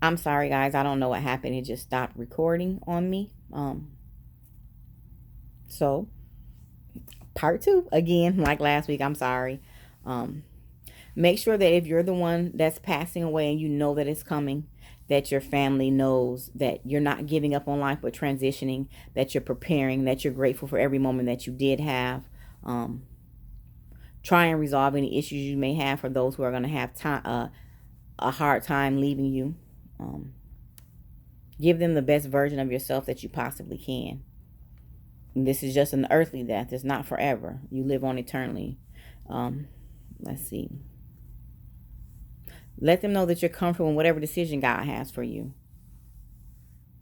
I'm sorry, guys. I don't know what happened. It just stopped recording on me. So part two again, like last week. I'm sorry. Um, Make sure that if you're the one that's passing away and you know that it's coming, that your family knows that you're not giving up on life but transitioning, that you're preparing, that you're grateful for every moment that you did have. Um, Try and resolve any issues you may have for those who are going to have time, a hard time leaving you. Um, Give them the best version of yourself that you possibly can. And this is just an earthly death. It's not forever. You live on eternally. Um, let's see. Let them know that you're comfortable in whatever decision God has for you,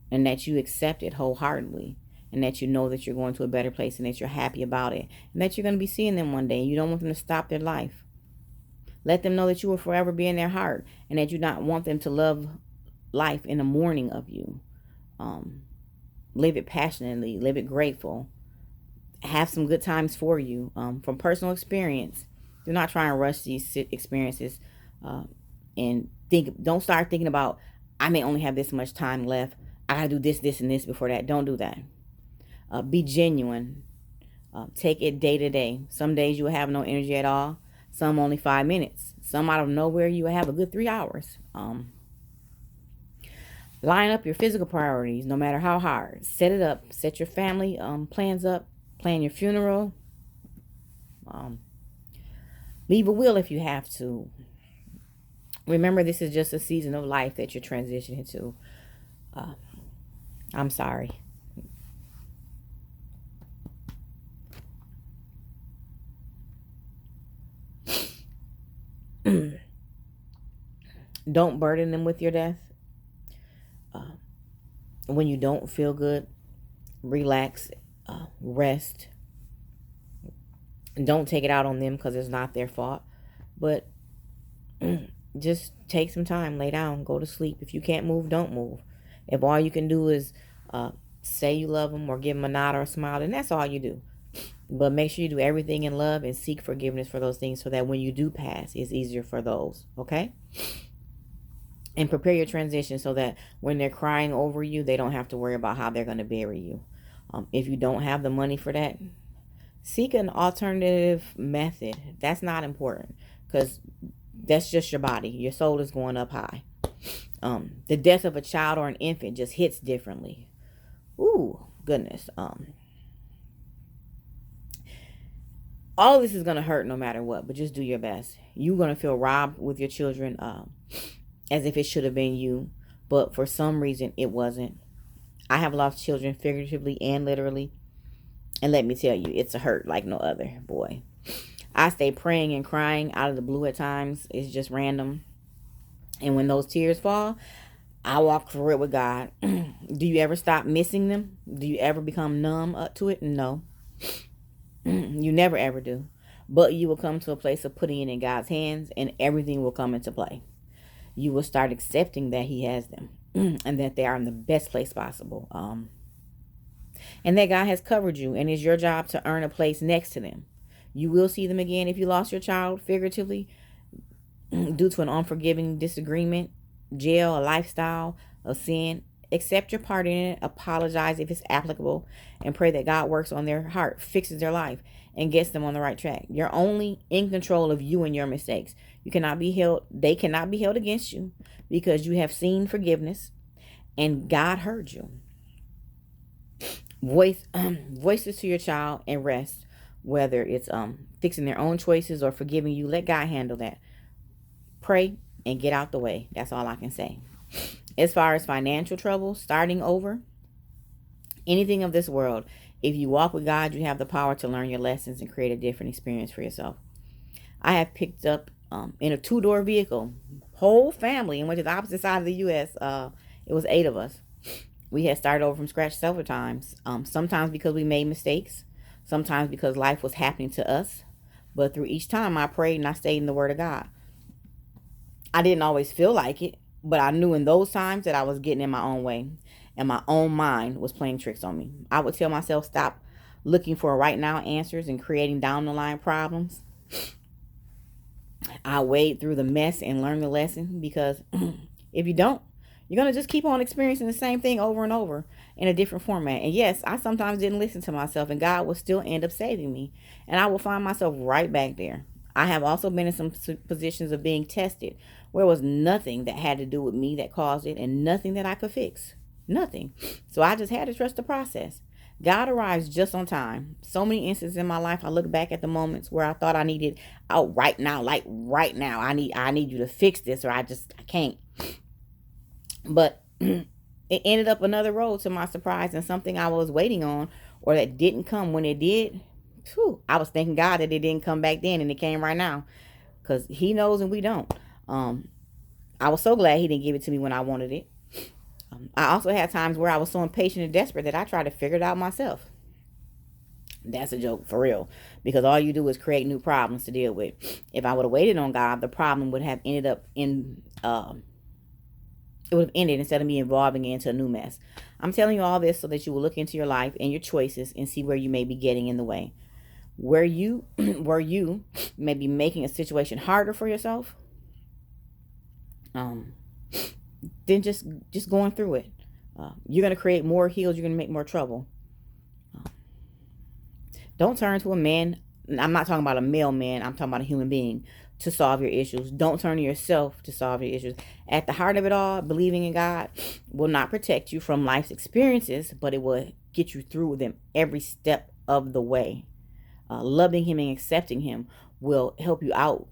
and that you accept it wholeheartedly, and that you know that you're going to a better place, and that you're happy about it, and that you're going to be seeing them one day. You don't want them to stop their life. Let them know that you will forever be in their heart, and that you not want them to love life in the mourning of you. Um, Live it passionately, live it grateful, have some good times for you. From personal experience, do not try and rush these experiences, uh, and think. Don't start thinking about, I may only have this much time left. I gotta do this, this, and this before that. Don't do that. Be genuine. Take it day to day. Some days you will have no energy at all. Some only 5 minutes. Some out of nowhere you will have a good 3 hours. Line up your physical priorities, no matter how hard. Set it up. Set your family plans up. Plan your funeral. Um, Leave a will if you have to. Remember, this is just a season of life that you're transitioning to. Uh, I'm sorry. Don't burden them with your death. Uh, when you don't feel good, relax, rest. Don't take it out on them because it's not their fault. But just take some time, lay down, go to sleep. If you can't move, don't move. If all you can do is uh, say you love them or give them a nod or a smile, then that's all you do. But make sure you do everything in love and seek forgiveness for those things so that when you do pass, it's easier for those. Okay? And prepare your transition so that when they're crying over you, they don't have to worry about how they're going to bury you. If you don't have the money for that, seek an alternative method. That's not important because that's just your body. Your soul is going up high. The death of a child or an infant just hits differently. Ooh, goodness. All of this is going to hurt no matter what, but just do your best. You're going to feel robbed with your children, as if it should have been you, but for some reason it wasn't. I have lost children figuratively and literally, and let me tell you, it's a hurt like no other, boy. I stay praying and crying out of the blue at times. It's just random. And when those tears fall, I walk through it with God. Do you ever stop missing them? Do you ever become numb up to it? No. You never ever do. But you will come to a place of putting it in God's hands and everything will come into play. You will start accepting that He has them and that they are in the best place possible. And that God has covered you and it's your job to earn a place next to them. You will see them again if you lost your child figuratively due to an unforgiving disagreement, jail, a lifestyle, a sin. Accept your part in it, apologize if it's applicable, and pray that God works on their heart, fixes their life, and gets them on the right track. You're only in control of you and your mistakes. You cannot be held, they cannot be held against you because you have seen forgiveness and God heard you. Voice this to your child and rest, whether it's fixing their own choices or forgiving you. Let God handle that. Pray and get out the way. That's all I can say. As far as financial trouble, starting over, anything of this world, if you walk with God, you have the power to learn your lessons and create a different experience for yourself. I have picked up in a two-door vehicle, whole family, and went to the opposite side of the U.S. It was 8 of us. We had started over from scratch several times. Sometimes because we made mistakes, sometimes because life was happening to us. But through each time, I prayed and I stayed in the Word of God. I didn't always feel like it, but I knew in those times that I was getting in my own way and my own mind was playing tricks on me. I would tell myself, stop looking for right now answers and creating down the line problems. I wade through the mess and learn the lesson because if you don't, You're going to just keep on experiencing the same thing over and over in a different format. And yes, I sometimes didn't listen to myself, and God will still end up saving me. And I will find myself right back there. I have also been in some positions of being tested where it was nothing that had to do with me that caused it and nothing that I could fix. Nothing. So I just had to trust the process. God arrives just on time. So many instances in my life, I look back at the moments where I thought I needed out right now, like right now. I need you to fix this, or I can't. But it ended up another road to my surprise, and something I was waiting on or that didn't come when it did. Whew, I was thanking God that it didn't come back then and it came right now, because he knows and we don't. I was so glad he didn't give it to me when I wanted it. I also had times where I was so impatient and desperate that I tried to figure it out myself. That's a joke, for real, because all you do is create new problems to deal with. If I would have waited on God, the problem would have ended up in it would have ended instead of me evolving into a new mess. I'm telling you all this so that you will look into your life and your choices and see where you may be getting in the way. Where you where you may be making a situation harder for yourself, then just going through it. You're going to create more heels. You're going to make more trouble. Don't turn to a man. I'm not talking about a male man. I'm talking about a human being to solve your issues. Don't turn to yourself to solve your issues. At the heart of it all, believing in God will not protect you from life's experiences, but it will get you through them every step of the way. Loving him and accepting him will help you out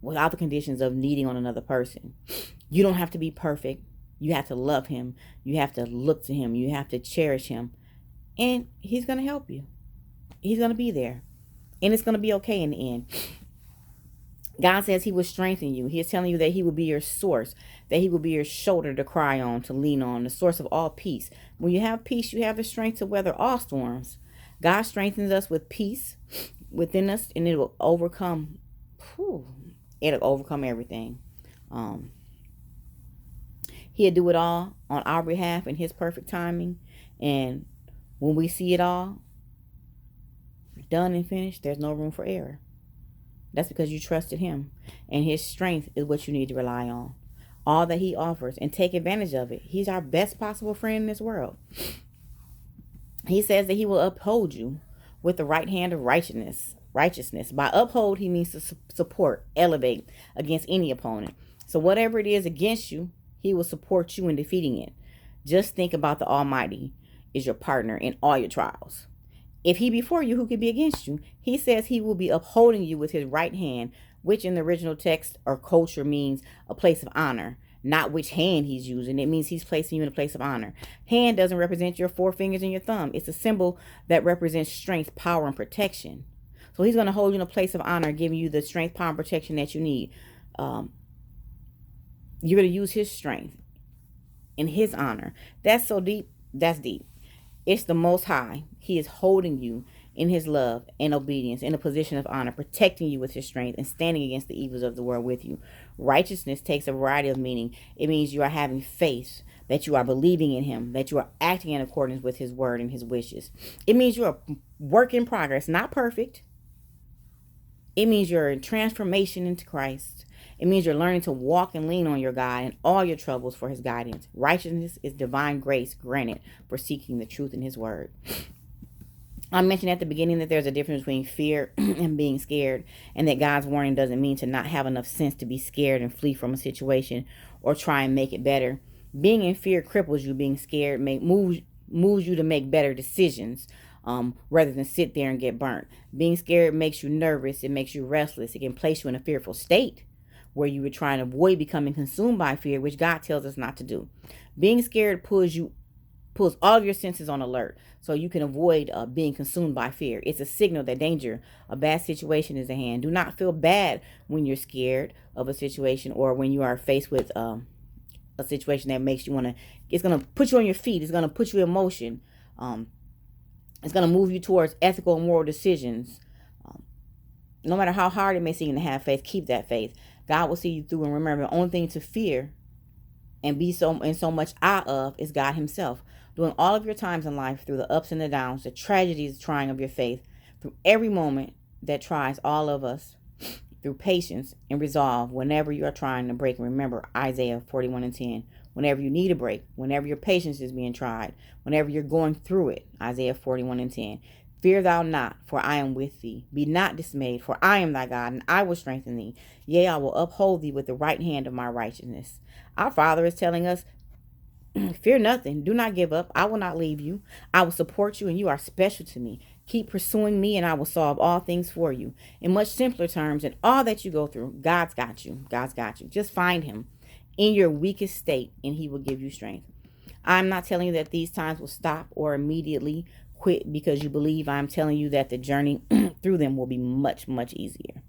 without the conditions of needing on another person. You don't have to be perfect. You have to love him. You have to look to him. You have to cherish him. And he's going to help you. He's going to be there. And it's going to be okay in the end. God says he will strengthen you. He is telling you that he will be your source, that he will be your shoulder to cry on, to lean on, the source of all peace. When you have peace, you have the strength to weather all storms. God strengthens us with peace within us, and it will overcome. It'll overcome everything. He'll do it all on our behalf in his perfect timing. And when we see it all done and finished, there's no room for error. That's because you trusted him, and his strength is what you need to rely on. All that he offers, and take advantage of it. He's our best possible friend in this world. He says that he will uphold you with the right hand of righteousness. By uphold, he means to support, elevate against any opponent. So whatever it is against you, he will support you in defeating it. Just think about the Almighty is your partner in all your trials. If he be for you, who could be against you? He says he will be upholding you with his right hand, which in the original text or culture means a place of honor, not which hand he's using. It means he's placing you in a place of honor. Hand doesn't represent your four fingers and your thumb. It's a symbol that represents strength, power, and protection. So he's going to hold you in a place of honor, giving you the strength, power, and protection that you need. You're going to use his strength in his honor. That's so deep. That's deep. It's the Most High. He is holding you in his love and obedience in a position of honor, protecting you with his strength and standing against the evils of the world with you. Righteousness takes a variety of meaning. It means you are having faith, that you are believing in him, that you are acting in accordance with his word and his wishes. It means you're a work in progress, not perfect. It means you're in transformation into Christ. It means you're learning to walk and lean on your God in all your troubles for his guidance. Righteousness is divine grace granted for seeking the truth in his word. I mentioned at the beginning that there's a difference between fear and being scared, and that God's warning doesn't mean to not have enough sense to be scared and flee from a situation or try and make it better. Being in fear cripples you. Being scared moves you to make better decisions. Rather than sit there and get burnt. Being scared makes you nervous. It makes you restless. It can place you in a fearful state where you would try and avoid becoming consumed by fear, which God tells us not to do. Being scared pulls all of your senses on alert so you can avoid being consumed by fear. It's a signal that danger, a bad situation is at hand. Do not feel bad when you're scared of a situation or when you are faced with a situation that makes you want to, it's going to put you on your feet. It's going to put you in motion. It's going to move you towards ethical and moral decisions. No matter how hard it may seem to have faith, keep that faith. God will see you through, and remember, the only thing to fear and be so much awe of is God himself. During all of your times in life, through the ups and the downs, the tragedies, the trying of your faith, through every moment that tries all of us, through patience and resolve whenever you are trying to break. Remember Isaiah 41:10. Whenever you need a break, whenever your patience is being tried, whenever you're going through it, Isaiah 41:10. Fear thou not, for I am with thee. Be not dismayed, for I am thy God, and I will strengthen thee. Yea, I will uphold thee with the right hand of my righteousness. Our Father is telling us, fear nothing. Do not give up. I will not leave you. I will support you, and you are special to me. Keep pursuing me, and I will solve all things for you. In much simpler terms, in all that you go through, God's got you. God's got you. Just find him in your weakest state, and he will give you strength. I'm not telling you that these times will stop or immediately quit because you believe. I'm telling you that the journey through them will be much, much easier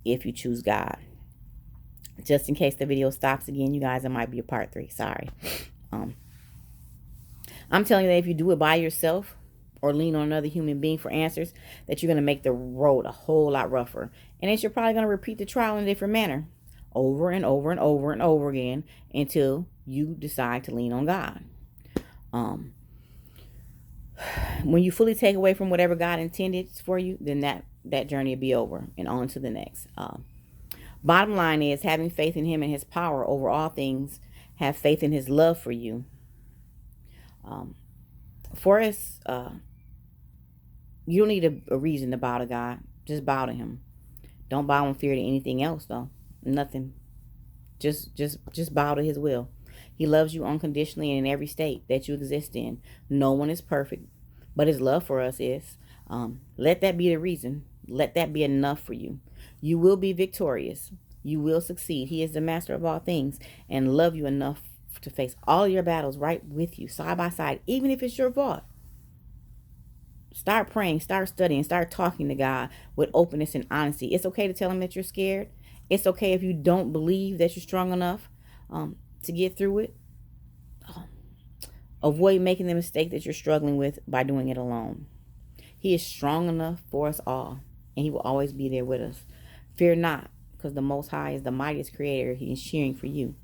if you choose God. Just in case the video stops again, you guys, it might be a part 3. Sorry. I'm telling you that if you do it by yourself or lean on another human being for answers, that you're going to make the road a whole lot rougher. And that you're probably going to repeat the trial in a different manner over and over and over and over again until you decide to lean on God. When you fully take away from whatever God intended for you, then that journey will be over and on to the next. Bottom line is having faith in him and his power over all things. Have faith in his love for you. For us, you don't need a reason to bow to God. Just bow to him. Don't bow in fear to anything else, though. Nothing. Just bow to his will. He loves you unconditionally and in every state that you exist in. No one is perfect, but his love for us is. Let that be the reason. Let that be enough for you. You will be victorious. You will succeed. He is the master of all things and love you enough to face all your battles right with you, side by side, even if it's your fault. Start praying, start studying, start talking to God with openness and honesty. It's okay to tell him that you're scared. It's okay if you don't believe that you're strong enough to get through it. Avoid making the mistake that you're struggling with by doing it alone. He is strong enough for us all, and he will always be there with us. Fear not, because the Most High is the mightiest creator. He is cheering for you.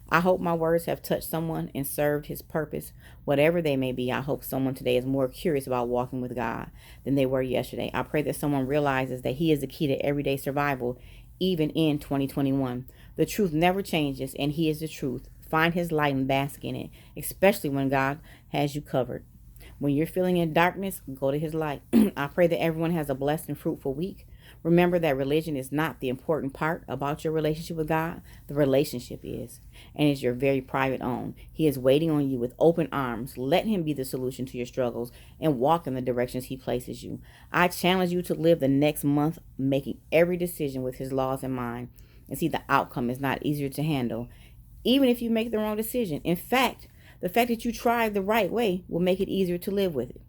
I hope my words have touched someone and served his purpose, whatever they may be. I hope someone today is more curious about walking with God than they were yesterday. I pray that someone realizes that he is the key to everyday survival, even in 2021. The truth never changes, and he is the truth. Find his light and bask in it, especially when God has you covered. When you're feeling in darkness, go to his light. I pray that everyone has a blessed and fruitful week. Remember that religion is not the important part about your relationship with God. The relationship is, and it's your very private own. He is waiting on you with open arms. Let him be the solution to your struggles and walk in the directions he places you. I challenge you to live the next month making every decision with his laws in mind, and see the outcome is not easier to handle, even if you make the wrong decision. In fact, the fact that you tried the right way will make it easier to live with it.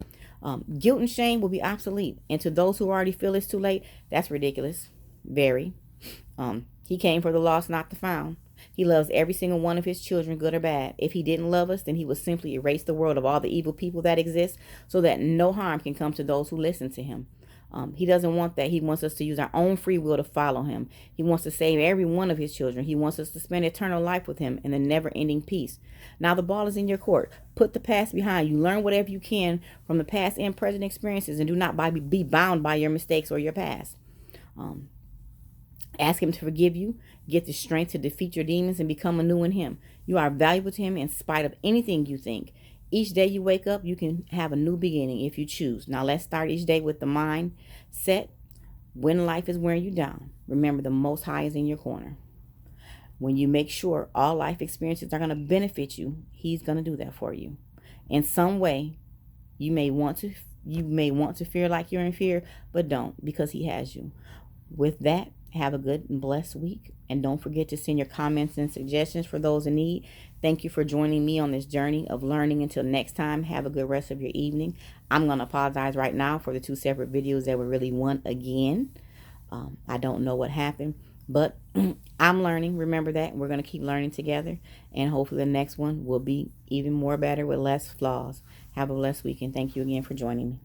Guilt and shame will be obsolete. And to those who already feel it's too late, that's ridiculous. Very. He came for the lost, not the found. He loves every single one of his children, good or bad. If he didn't love us, then he would simply erase the world of all the evil people that exist so that no harm can come to those who listen to him. He doesn't want that. He wants us to use our own free will to follow him. He wants to save every one of his children. He wants us to spend eternal life with him in the never-ending peace. Now the ball is in your court. Put the past behind you. Learn whatever you can from the past and present experiences, and do not be bound by your mistakes or your past. Ask him to forgive you. Get the strength to defeat your demons and become anew in him. You are valuable to him in spite of anything you think. Each day you wake up, you can have a new beginning if you choose. Now let's start each day with the mind set. When life is wearing you down, remember the Most High is in your corner. When you make sure all life experiences are going to benefit you, he's going to do that for you. In some way, you may want to fear like you're in fear, but don't, because he has you. With that, have a good and blessed week. And don't forget to send your comments and suggestions for those in need. Thank you for joining me on this journey of learning. Until next time, have a good rest of your evening. I'm going to apologize right now for the 2 separate videos that were really one again. I don't know what happened, but I'm learning. Remember that. We're going to keep learning together. And hopefully the next one will be even more better with less flaws. Have a blessed week, and thank you again for joining me.